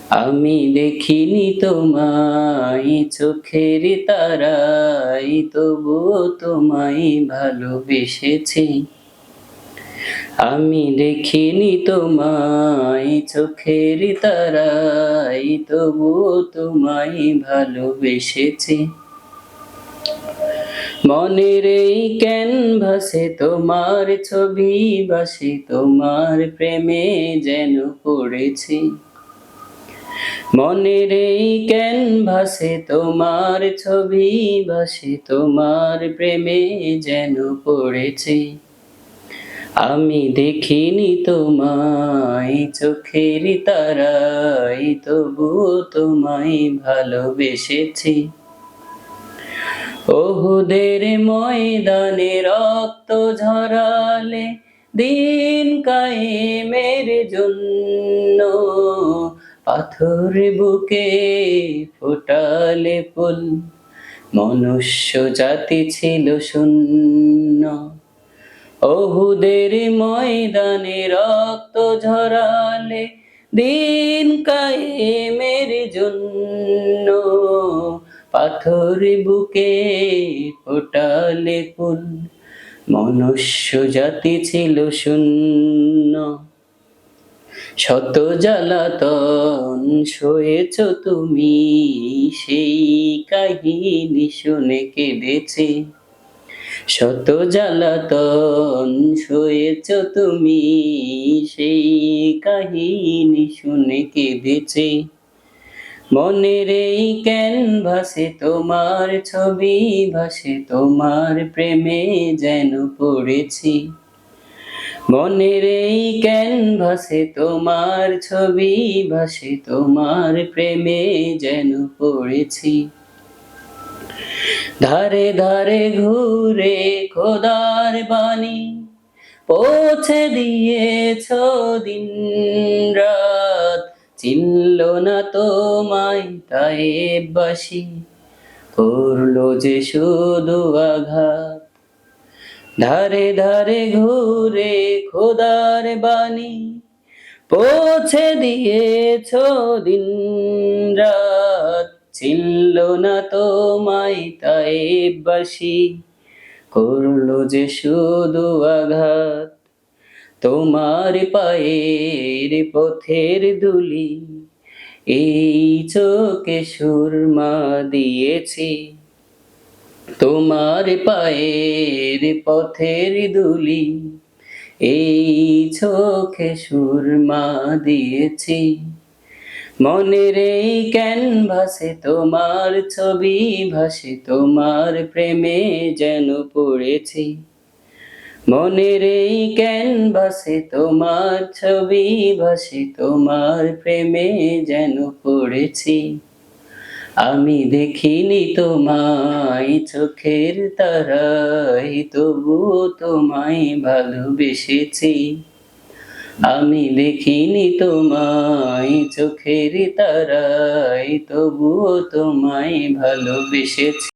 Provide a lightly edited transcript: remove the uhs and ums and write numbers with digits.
আমি দেখিনি তোমায় চোখের তারায়, তবুও তোমায় ভালোবেসেছি। আমি দেখিনি তোমায় চোখের তারায়, তবুও তোমায় ভালোবেসেছি। মনের এই ক্যানভাসে তোমার ছবি ভাসে, তোমার প্রেমে যেন পড়েছি। মনের এই ক্যানভাসে তোমার ছবি ভাসে, তোমার প্রেমে যেন পড়েছি। আমি দেখিনি তোমায় চোখের তারায়, তবুও তোমায় ভালোবেসেছি। ওহুদের ময়দানে রক্ত ঝরালে দিন কায়েমের জন্য, পাথর বুকে ফোটালে ফুল, মনুষ্য জাতি ছিল শূন্য। ওহুদের ময়দানে রক্ত ঝরালে দিন কায়েমের জন্য, পাথর বুকে ফোটালে ফুল, মনুষ্য জাতি ছিল শূন্য। শত জ্বালাতন সয়েছ তুমি, সেই কাহিনী শুনে কেঁদেছি। শত জ্বালাতন সয়েছ তুমি, সেই কাহিনী শুনে কেঁদেছি। মনের এই ক্যানভাসে তোমার ছবি ভাসে, তোমার প্রেমে যেন পড়েছি। মনের এই ক্যানভাসে তোমার ছবি ভাসে, তোমার প্রেমে যেন পড়েছি। ধারে ধারে ঘুরে খোদার বাণী পৌঁছে দিয়েছ দিন রাত, চিনল না তোমায় তায়েববাসী, করলো যে শুধু আঘাত। ধারে ধারে ঘুরে খোদার বাণী পৌঁছে দিয়েছ দিন রাত, চিনল না তোমায় তায়েববাসী, করলো যে শুধু আঘাত। তোমার পায়ের পথের ধুলি এই চোখে সুরমা দিয়েছি। তোমার পায়ের পথের ধুলি এই চোখে সুরমা দিয়েছি। মনের এই ক্যানভাসে তোমার ছবি ভাসে, তোমার প্রেমে যেন পড়েছি। মনের এই ক্যানভাসে তোমার ছবি ভাসে, তোমার প্রেমে যেন পড়েছি। আমি দেখিনি তোমায় চোখের তারায়, তবুও তোমায় ভালোবেসেছি। আমি দেখিনি তোমায় চোখের তারায়, তবুও তোমায় ভালোবেসেছি।